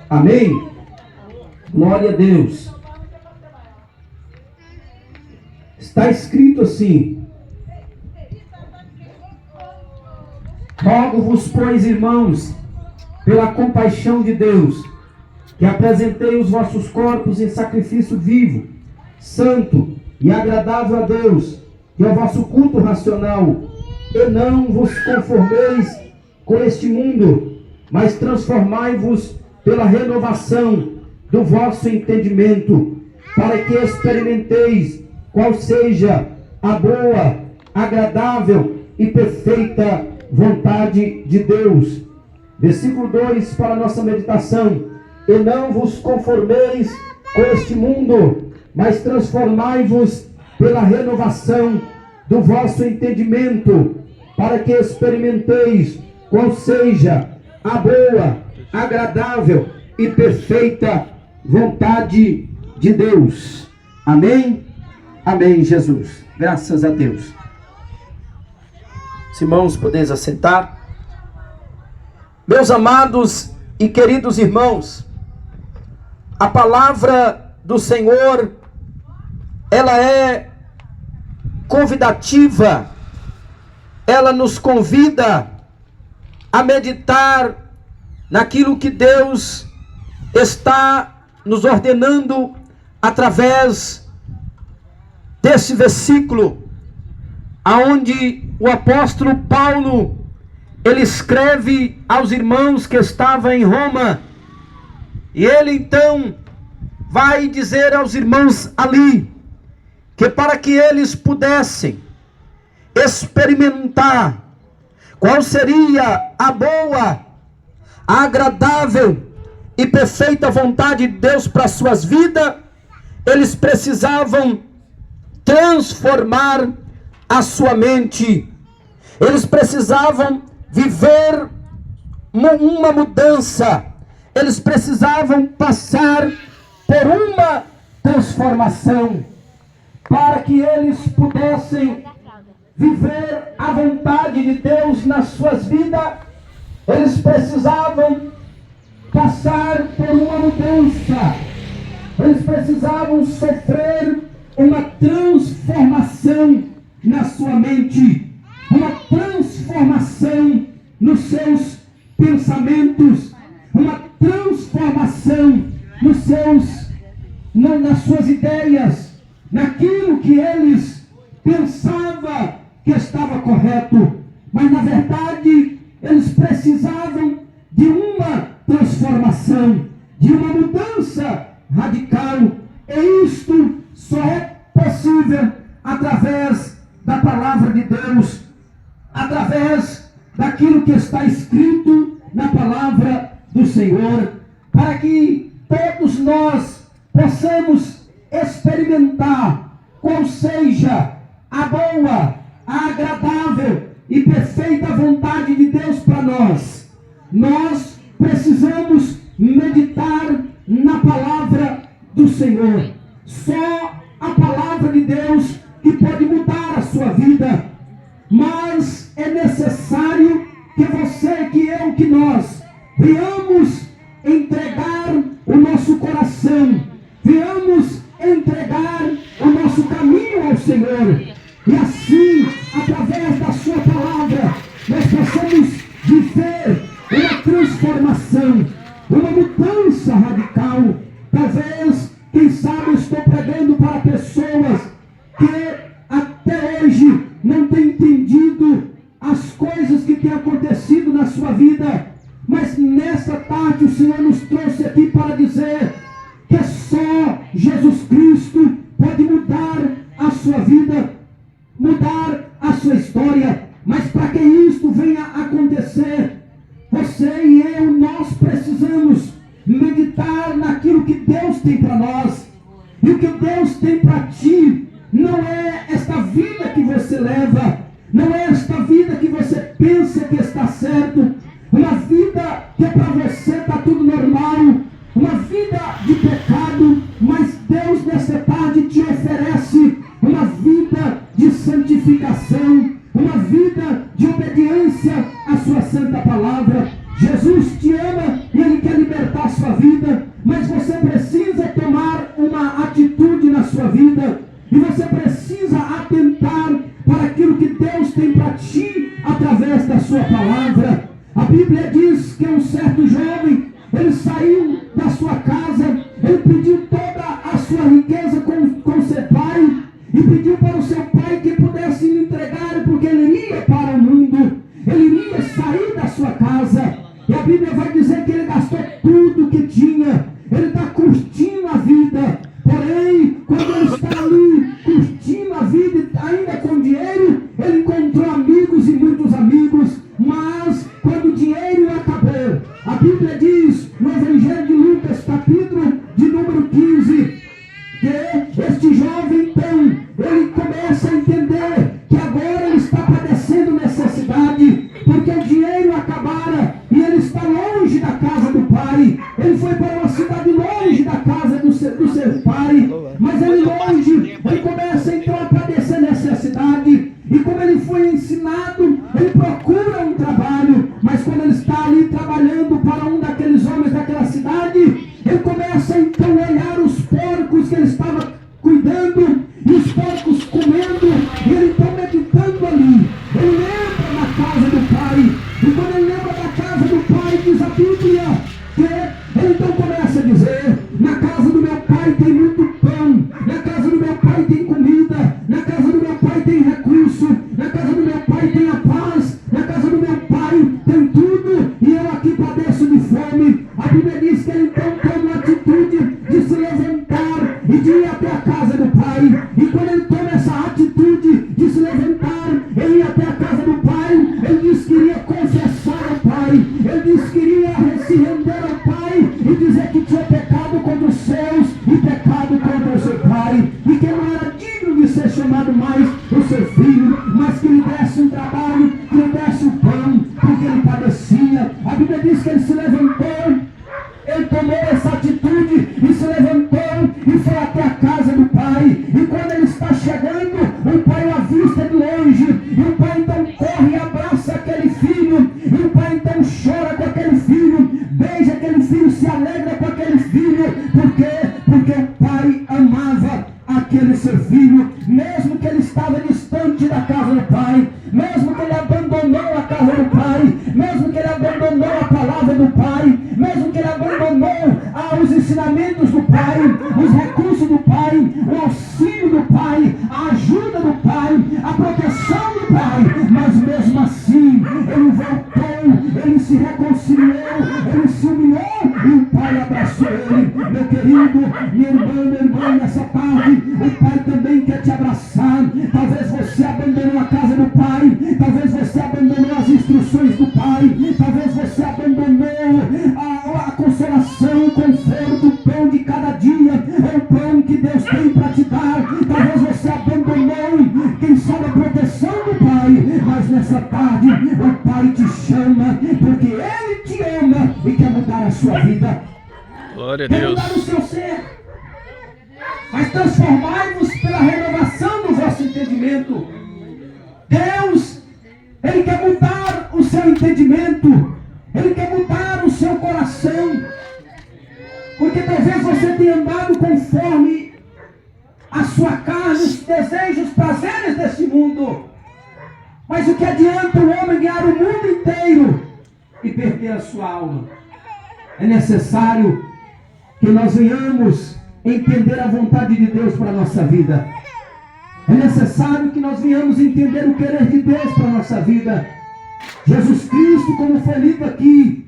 Amém? Glória a Deus. Está escrito assim: rogo-vos, pois, irmãos, pela compaixão de Deus, que apresentei os vossos corpos em sacrifício vivo, santo e agradável a Deus, que é o vosso culto racional. E não vos conformeis com este mundo, mas transformai-vos pela renovação do vosso entendimento, para que experimenteis qual seja a boa, agradável e perfeita vontade de Deus. Versículo 2 para a nossa meditação: e não vos conformeis com este mundo, mas transformai-vos pela renovação do vosso entendimento, para que experimenteis qual seja a boa, agradável e perfeita vontade de Deus. Amém? Amém, Jesus. Graças a Deus. Os irmãos, podeis assentar. Meus amados e queridos irmãos, a palavra do Senhor, ela é convidativa, ela nos convida a meditar naquilo que Deus está nos ordenando através desse versículo, aonde o apóstolo Paulo, ele escreve aos irmãos que estavam em Roma, e ele então vai dizer aos irmãos ali, que para que eles pudessem experimentar qual seria a boa, a agradável e perfeita vontade de Deus para suas vidas, eles precisavam transformar a sua mente. Eles precisavam viver uma mudança. Eles precisavam passar por uma transformação, para que eles pudessem viver a vontade de Deus nas suas vidas. Eles precisavam passar por uma mudança. Eles precisavam sofrer uma transformação na sua mente, uma transformação nos seus pensamentos, uma transformação nas suas ideias, naquilo que eles pensavam que estava correto, mas na verdade eles precisavam de uma transformação, de uma mudança radical, e isto só é possível através da palavra de Deus, através daquilo que está escrito na palavra do Senhor, para que todos nós possamos experimentar qual seja a boa, a agradável e perfeita vontade de Deus para nós. Nós precisamos meditar na palavra do Senhor. Só a palavra de Deus que pode mudar a sua vida. Mas é necessário que você, que eu, que nós venhamos entregar o nosso coração, venhamos entregar o nosso caminho ao Senhor, e assim, através da sua palavra, nós possamos viver uma transformação, uma mudança radical. Talvez, quem sabe, eu estou pregando para pessoas que até hoje não têm entendido as coisas que têm acontecido na sua vida, mas nessa tarde o Senhor nos trouxe aqui para dizer que só Jesus Cristo pode mudar a sua vida, mudar a sua história. Mas para que isto venha a acontecer, você e eu, nós precisamos meditar naquilo que Deus tem para nós. E o que Deus tem para ti não é esta vida que você leva, não é esta vida que você pensa que está certo, uma vida que é para você está tudo normal, uma vida de pecado. Mas Deus nesta tarde te oferece uma vida de santificação, uma vida de obediência à sua santa palavra. Jesus te ama e Ele quer libertar a sua vida, mas você precisa tomar uma atitude na sua vida, e você precisa atentar para aquilo que Deus tem para ti através da sua palavra. A Bíblia diz que um certo jovem, ele saiu da sua casa, ele pediu toda a sua riqueza com seu pai, e pediu para o seu pai que pudesse lhe entregar, porque ele iria para o mundo, ele iria sair da sua casa. E a Bíblia vai dizer que ele gastou tudo que tinha, ele está curtindo a vida. Porém, quando ele está ali curtindo a vida, ainda com dinheiro, ele encontrou amigos e muitos amigos. Mas quando o dinheiro acabou, a Bíblia diz no Evangelho de Lucas, capítulo de número 15, que este jovem, então, ele começa a entender que agora ele está padecendo necessidade, porque o dinheiro acabara e ele está longe da casa do pai. Ele foi para uma cidade longe da casa do seu pai, mas ele longe, ele começa então a padecer necessidade. E como ele foi ensinado, ele procura um trabalho, mas quando ele está ali trabalhando para um daqueles homens daquela cidade, ele começa então a olhar os porcos que ele estava cuidando, e os porcos comendo, e ele então meditando ali. Ele lembra da casa do pai, e quando ele lembra da casa do pai, diz a Bíblia, que ele então começa a dizer: na casa do meu pai tem muito pão, na casa do meu pai tem comida, na casa do meu pai tem recurso, na casa do meu pai tem a paz, na casa do meu pai tem tudo, e eu aqui padeço de fome. A Bíblia diz que ele então toma a atitude de se levantar e de ir até a casa do pai. E quando ele toma essa atitude de se levantar e ir até a casa do pai, ele diz que iria confessar ao pai, ele diz que iria se render ao pai e dizer que tinha pecado contra os céus e pecado contra o seu pai, e que não era digno de ser chamado mais o seu filho, mas que lhe desse um trabalho, que lhe desse o pão, porque ele padecia. A Bíblia diz que ele se levantou, ele tomou essa atitude e se levantou e foi até a casa do pai. E quando ele está chegando, o pai o avista de longe, e o pai então corre e abraça aquele filho, e o pai então chora com aquele filho, beija aquele filho, se alegra com aquele filho. Por quê? Porque o pai amava aquele seu filho, mesmo que ele estava distante da casa do pai, mesmo que ele abandonou a casa do pai, mesmo que ele abandonou a palavra do pai, mesmo que ele abandonou os ensinamentos do pai, os recursos do pai, o auxílio do pai, a ajuda do pai, a proteção do pai, mas mesmo assim ele voltou, ele se reconciliou, ele se humilhou e o pai abraçou ele. Meu querido, minha irmã, nessa tarde o pai também quer te abraçar. Talvez você abandonou a casa do pai, talvez você abandonou as instruções do pai, talvez você abandonou a consolação, o conforto, o pão de cada dia, o pão que Deus tem para te dar. Talvez você abandonou, quem sabe, a proteção do pai, mas nessa tarde o pai te chama, porque ele te ama e quer mudar a sua vida. Glória a Quer Deus. mudar o seu ser, mas transformai-vos pela renovação do vosso entendimento. Deus, Ele quer mudar o seu entendimento, Ele quer mudar o seu coração, porque talvez você tenha andado conforme a sua carne, os desejos, os prazeres desse mundo. Mas o que adianta o homem ganhar o mundo inteiro e perder a sua alma? É necessário que nós venhamos entender a vontade de Deus para a nossa vida. É necessário que nós venhamos entender o querer de Deus para a nossa vida. Jesus Cristo, como foi lido aqui,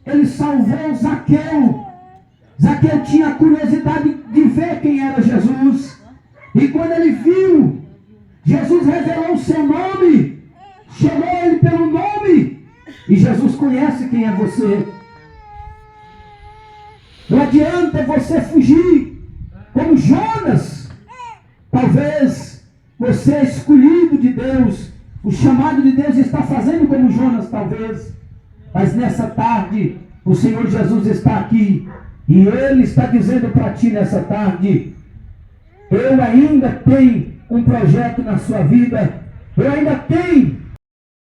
Ele salvou Zaqueu. Zaqueu tinha a curiosidade de ver quem era Jesus. E quando ele viu, Jesus revelou o seu nome, chamou ele pelo nome. E Jesus conhece quem é você. Não adianta você fugir como Jonas. Talvez você é escolhido de Deus, o chamado de Deus está fazendo como Jonas, talvez. Mas nessa tarde, o Senhor Jesus está aqui, e Ele está dizendo para ti nessa tarde: eu ainda tenho um projeto na sua vida, eu ainda tenho